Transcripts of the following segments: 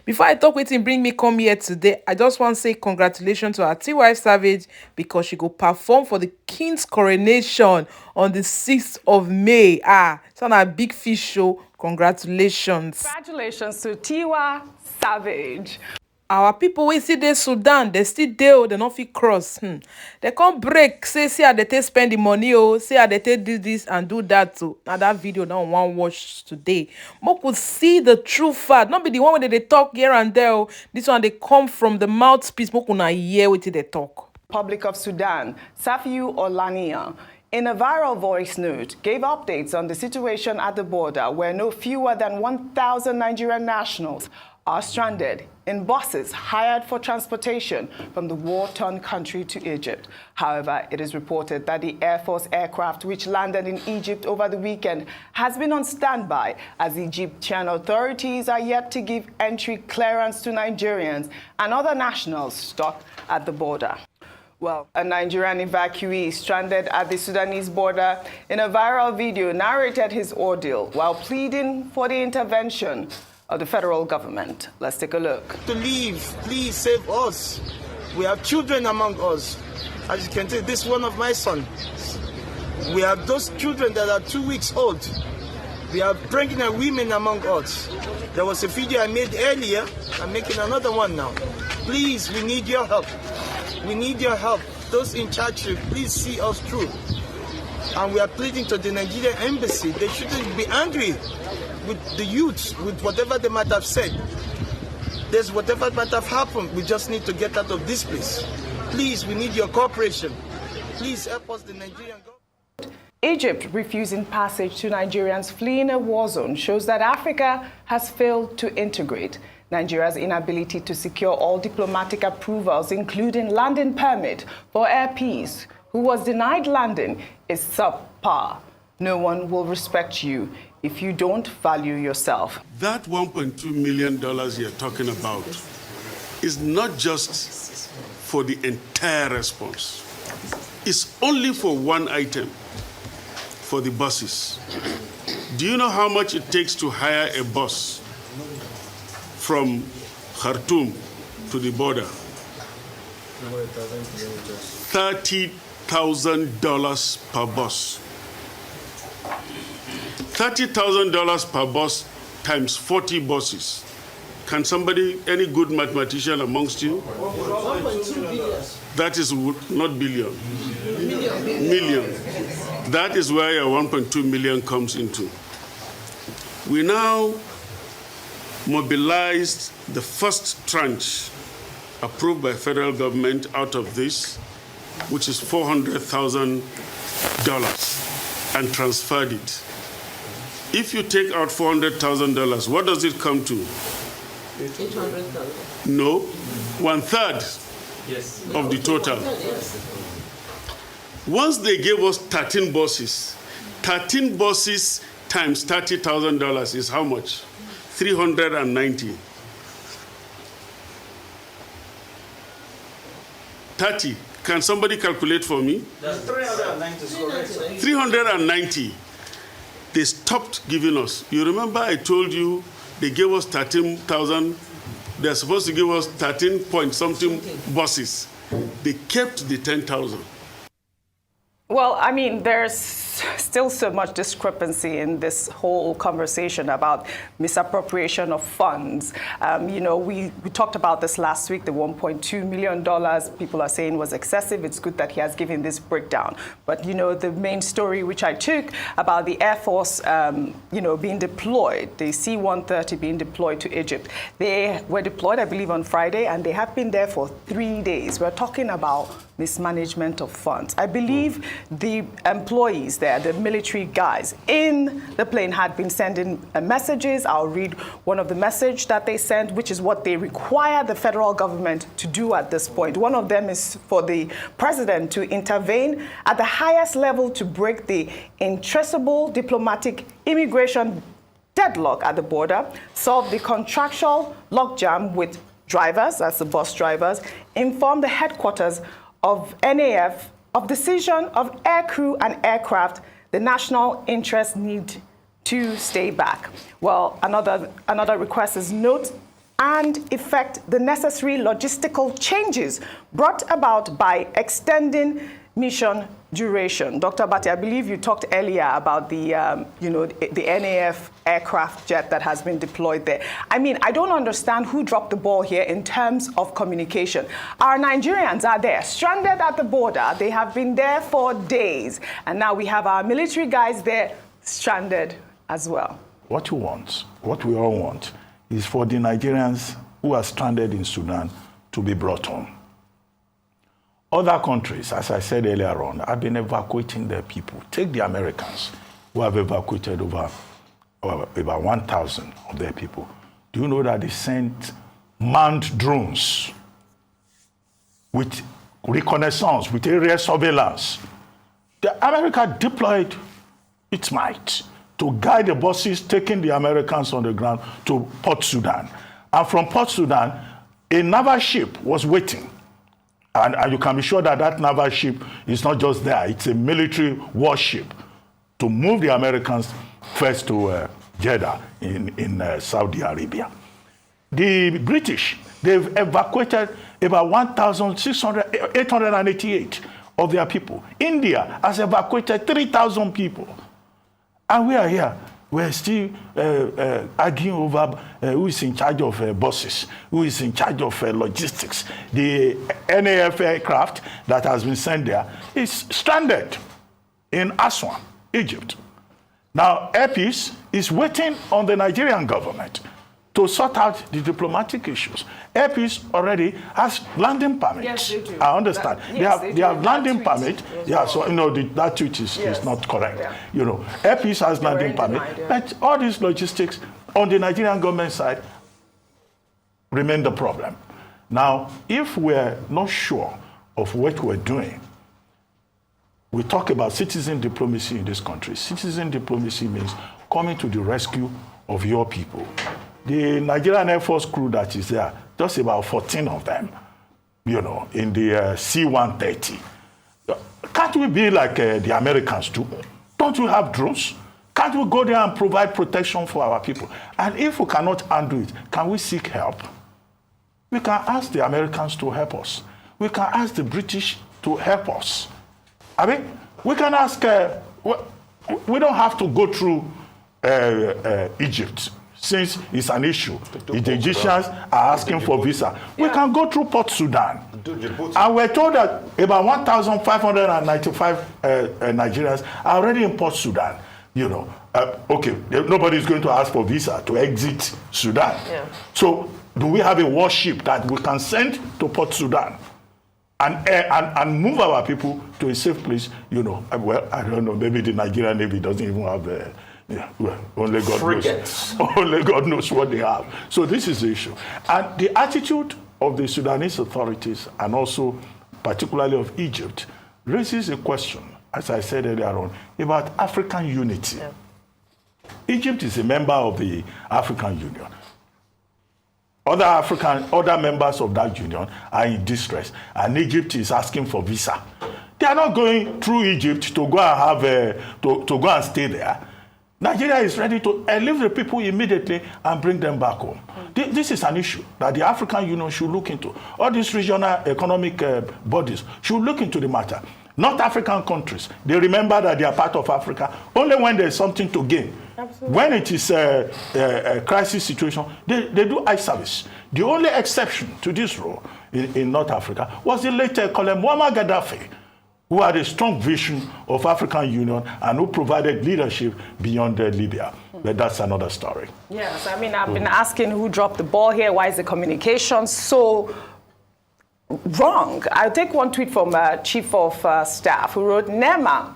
Before I talk wetin bring me come here today, I just want to say congratulations to our T-Wife Savage because she go perform for the King's coronation on the 6th of May. It's on a big fish show. Congratulations. Congratulations to Tiwa Savage. Our people wey still dey Sudan, they still dey, they no fit cross. They can't break, say how they take spend the money, say how they take do this and do that too. Now that video now one watch today. More could see the true fact, not be the one where they talk here and there. This one they come from the mouthpiece. More could not hear what they talk. Republic of Sudan, Safiu Olania, in a viral voice note, gave updates on the situation at the border where no fewer than 1,000 Nigerian nationals are stranded in buses hired for transportation from the war-torn country to Egypt. However, it is reported that the Air Force aircraft which landed in Egypt over the weekend has been on standby as Egyptian authorities are yet to give entry clearance to Nigerians and other nationals stuck at the border. Well, a Nigerian evacuee stranded at the Sudanese border in a viral video narrated his ordeal while pleading for the intervention of the federal government. Let's take a look. To leave, please save us. We have children among us. As you can see, this is one of my sons. We have those children that are 2 weeks old. We have pregnant women among us. There was a video I made earlier. I'm making another one now. Please, we need your help. We need your help. Those in charge, please see us through. And we are pleading to the Nigerian embassy. They shouldn't be angry with the youth, with whatever they might have said. There's whatever might have happened. We just need to get out of this place. Please, we need your cooperation. Please help us, the Nigerian government. Egypt refusing passage to Nigerians fleeing a war zone shows that Africa has failed to integrate. Nigeria's inability to secure all diplomatic approvals, including landing permit for Air Peace, who was denied landing, is subpar. No one will respect you if you don't value yourself. That $1.2 million you're talking about is not just for the entire response. It's only for one item, for the buses. Do you know how much it takes to hire a bus from Khartoum to the border? $30,000 per bus. $30,000 per bus times 40 buses. Can somebody, any good mathematician amongst you? 1.2 billion. That is not billion. Million. That is where your 1.2 million comes into. We now mobilized the first tranche approved by federal government out of this, which is $400,000, and transferred it. If you take out $400,000, what does it come to? 800,000. No, 1/3 of the total. Once they gave us 13 buses times $30,000 is how much? 390. 30. Can somebody calculate for me? That's 390 is correct. 390. They stopped giving us. You remember I told you they gave us 13,000. They're supposed to give us 13 point something buses. They kept the 10,000. Well, I mean, there's still so much discrepancy in this whole conversation about misappropriation of funds. You know, we talked about this last week, the $1.2 million people are saying was excessive. It's good that he has given this breakdown. But, you know, the main story which I took about the Air Force, you know, being deployed, the C-130 being deployed to Egypt. They were deployed, I believe, on Friday, and they have been there for 3 days. We're talking about mismanagement of funds. I believe the employees there, the military guys in the plane had been sending messages. I'll read one of the messages that they sent, which is what they require the federal government to do at this point. One of them is for the president to intervene at the highest level to break the intraceable diplomatic immigration deadlock at the border, solve the contractual logjam with drivers, that's the bus drivers, inform the headquarters of NAF of decision of air crew and aircraft the national interest need to stay back. Well, another request is note and effect the necessary logistical changes brought about by extending mission duration. Dr. Bati, I believe you talked earlier about the, the NAF aircraft jet that has been deployed there. I mean, I don't understand who dropped the ball here in terms of communication. Our Nigerians are there, stranded at the border. They have been there for days. And now we have our military guys there, stranded as well. What we all want, is for the Nigerians who are stranded in Sudan to be brought home. Other countries, as I said earlier on, have been evacuating their people. Take the Americans, who have evacuated over 1,000 of their people. Do you know that they sent manned drones with reconnaissance, with area surveillance? America deployed its might to guide the buses taking the Americans on the ground to Port Sudan. And from Port Sudan, a naval ship was waiting. And you can be sure that that naval ship is not just there, it's a military warship to move the Americans first to Jeddah in Saudi Arabia. The British, they've evacuated about 888 of their people. India has evacuated 3,000 people. And we are here. We're still arguing over who is in charge of buses, who is in charge of logistics. The NAF aircraft that has been sent there is stranded in Aswan, Egypt. Now, Air Peace is waiting on the Nigerian government to sort out the diplomatic issues. Air Peace already has landing permits. Yes, they do. I understand. They have landing permit. Yeah, so that tweet is not correct. Yeah. Air Peace has landing permit, but all these logistics on the Nigerian government side remain the problem. Now, if we're not sure of what we're doing, we talk about citizen diplomacy in this country. Citizen diplomacy means coming to the rescue of your people. The Nigerian Air Force crew that is there, just about 14 of them, in the C-130. Can't we be like the Americans do? Don't we have drones? Can't we go there and provide protection for our people? And if we cannot handle it, can we seek help? We can ask the Americans to help us. We can ask the British to help us. I mean, we can ask, we don't have to go through Egypt. Since it's an issue, the Egyptians are asking for visa. We can go through Port Sudan. And we're told that about 1,595 Nigerians are already in Port Sudan. Okay, nobody's going to ask for visa to exit Sudan. Yeah. So do we have a warship that we can send to Port Sudan and move our people to a safe place? Well, I don't know, maybe the Nigerian Navy doesn't even have only God knows. Only God knows what they have. So this is the issue. And the attitude of the Sudanese authorities, and also particularly of Egypt, raises a question, as I said earlier on, about African unity. Yeah. Egypt is a member of the African Union. Other members of that union are in distress, and Egypt is asking for visa. They are not going through Egypt to go and have to go and stay there. Nigeria is ready to leave the people immediately and bring them back home. This is an issue that the African Union should look into. All these regional economic bodies should look into the matter. Not African countries. They remember that they are part of Africa only when there's something to gain. Absolutely. When it is a crisis situation, they do eye service. The only exception to this rule in North Africa was the late Colonel Muammar Gaddafi, who had a strong vision of African Union and who provided leadership beyond Libya. But that's another story. Yes, I mean, I've been asking who dropped the ball here. Why is the communication so wrong? I'll take one tweet from Chief of Staff who wrote, NEMA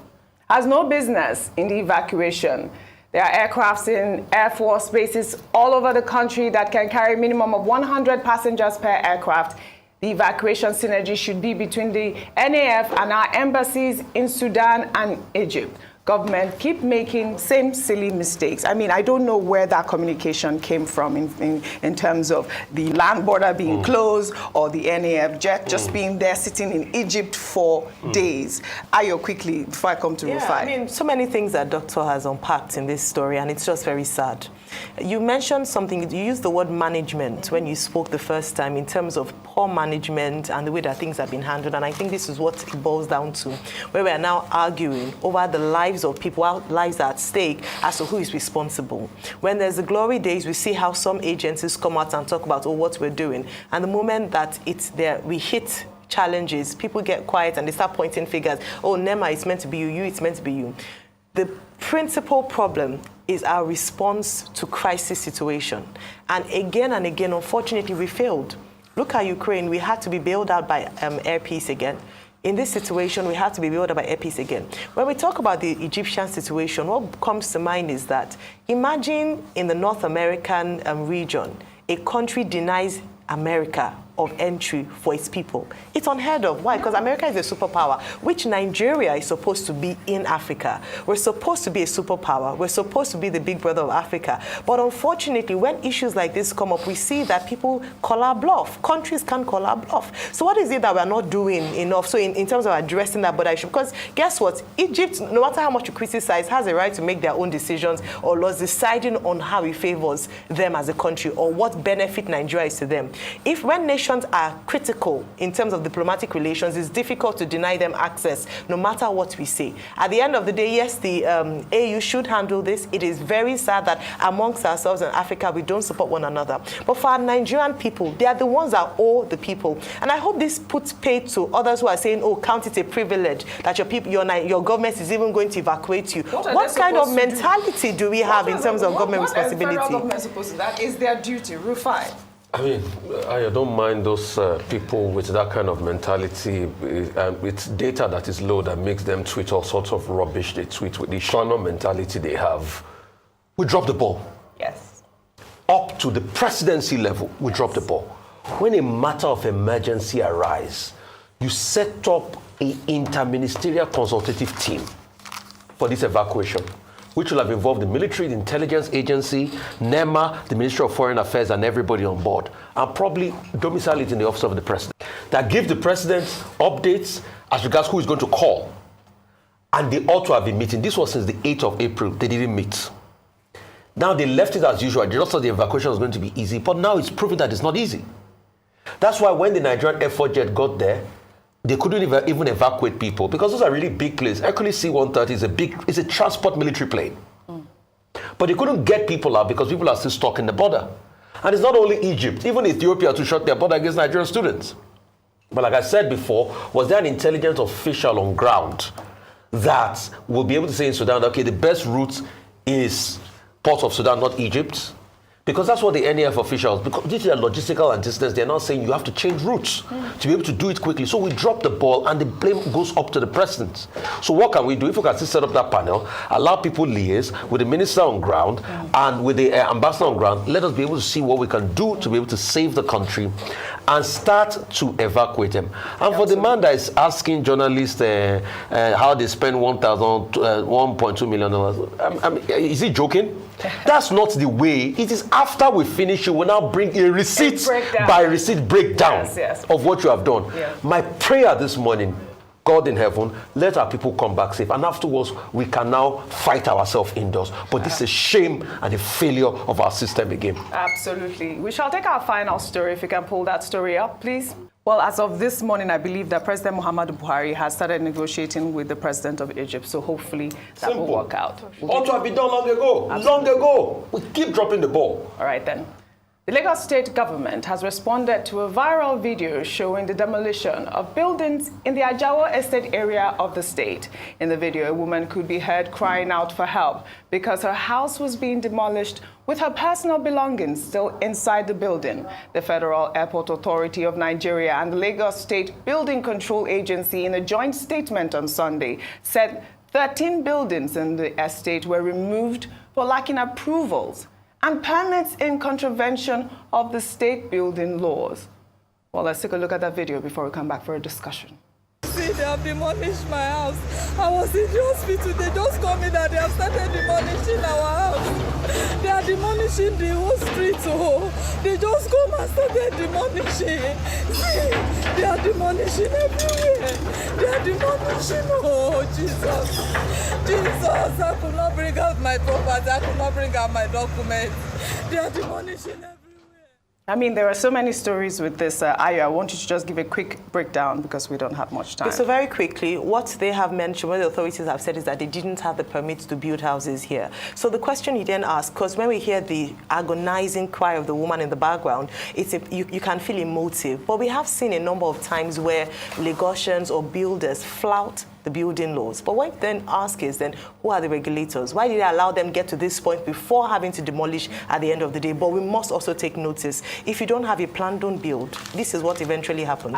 has no business in the evacuation. There are aircrafts in Air Force bases all over the country that can carry a minimum of 100 passengers per aircraft. The evacuation synergy should be between the NAF and our embassies in Sudan and Egypt. government keep making same silly mistakes. I mean, I don't know where that communication came from in terms of the land border being closed or the NAF jet just being there sitting in Egypt for days. Ayo, quickly, before I come to Rufai. I mean, so many things that Doctor has unpacked in this story, and it's just very sad. You mentioned something, you used the word management when you spoke the first time in terms of poor management and the way that things have been handled, and I think this is what it boils down to, where we are now arguing over the lives of people, our lives are at stake, as to who is responsible. When there's the glory days, we see how some agencies come out and talk about, oh, what we're doing, and the moment that it's there, we hit challenges, people get quiet and they start pointing fingers. Oh, Nema, it's meant to be you, it's meant to be you. The principal problem is our response to crisis situation. And again, unfortunately, we failed. Look at Ukraine, we had to be bailed out by Air Peace again. In this situation, we had to be bailed out by Air Peace again. When we talk about the Egyptian situation, what comes to mind is that imagine in the North American region, a country denies America of entry for its people. It's unheard of. Why? Because America is a superpower, which Nigeria is supposed to be in Africa. We're supposed to be a superpower. We're supposed to be the big brother of Africa. But unfortunately, when issues like this come up, we see that people call our bluff. Countries can't call our bluff. So what is it that we're not doing enough? So in terms of addressing that border issue, because guess what? Egypt, no matter how much you criticize, has a right to make their own decisions or laws deciding on how it favors them as a country or what benefit Nigeria is to them. If when nations are critical in terms of diplomatic relations, it's difficult to deny them access, no matter what we say. At the end of the day, yes, the AU should handle this. It is very sad that amongst ourselves in Africa, we don't support one another. But for our Nigerian people, they are the ones that owe the people. And I hope this puts paid to others who are saying, oh, count it a privilege that your people, your government is even going to evacuate you. What kind of mentality do we have in terms of government responsibility? What is the federal government supposed to do? That is their duty. Rufai. I mean, I don't mind those people with that kind of mentality. It's data that is low that makes them tweet all sorts of rubbish. They tweet with the Shana mentality they have. We drop the ball. Yes. Up to the presidency level, we drop the ball. When a matter of emergency arises, you set up an interministerial consultative team for this evacuation, which will have involved the military, the intelligence agency, NEMA, the Ministry of Foreign Affairs, and everybody on board, and probably domicile it in the office of the president. That give the president updates as regards who is going to call. And they ought to have been meeting. This was since the 8th of April. They didn't meet. Now they left it as usual. They just thought the evacuation was going to be easy, but now it's proving that it's not easy. That's why when the Nigerian Air Force jet got there, they couldn't even evacuate people because those are really big planes. Hercules C-130 is a transport military plane. But they couldn't get people out because people are still stuck in the border. And it's not only Egypt, even Ethiopia to shut their border against Nigerian students. But like I said before, was there an intelligence official on ground that will be able to say in Sudan, okay, the best route is Port of Sudan, not Egypt? Because that's what the NAF officials, because due to their logistical antecedents, they're now saying you have to change routes to be able to do it quickly. So we drop the ball and the blame goes up to the president. So what can we do? If we can still set up that panel, allow people liaise with the minister on ground and with the ambassador on ground, let us be able to see what we can do to be able to save the country and start to evacuate them. And for the man that is asking journalists how they spend $1.2 million, I mean, is he joking? That's not the way. It is after we finish, you will now bring a receipt by receipt breakdown of what you have done. Yeah. My prayer this morning, God in heaven, let our people come back safe. And afterwards, we can now fight ourselves indoors. But this is a shame and a failure of our system again. Absolutely. We shall take our final story. If you can pull that story up, please. Well, as of this morning, I believe that President Muhammadu Buhari has started negotiating with the president of Egypt. So hopefully that will work out. Ought to have been done long ago. Long ago. We keep dropping the ball. All right, then. The Lagos State government has responded to a viral video showing the demolition of buildings in the Ajawo Estate area of the state. In the video, a woman could be heard crying out for help because her house was being demolished with her personal belongings still inside the building. The Federal Airport Authority of Nigeria and the Lagos State Building Control Agency, in a joint statement on Sunday, said 13 buildings in the estate were removed for lacking approvals and permits in contravention of the state building laws. Well, let's take a look at that video before we come back for a discussion. See, they have demolished my house. I was in the hospital. They just told me that they have started demolishing our house. They are demolishing the whole street. Oh, they just come and started demolishing. See, they are demolishing everywhere. They are demolishing. Oh, Jesus. Jesus, I could not bring out my property. I could not bring out my documents. They are demolishing everywhere. I mean, there are so many stories with this. Ayo, I want you to just give a quick breakdown because we don't have much time. So very quickly, what they have mentioned, what the authorities have said is that they didn't have the permits to build houses here. So the question you then ask, because when we hear the agonizing cry of the woman in the background, you can feel emotive. But we have seen a number of times where Lagosians or builders flout the building laws. But what then ask is then, who are the regulators? Why did they allow them get to this point before having to demolish at the end of the day? But we must also take notice. If you don't have a plan, don't build. This is what eventually happens.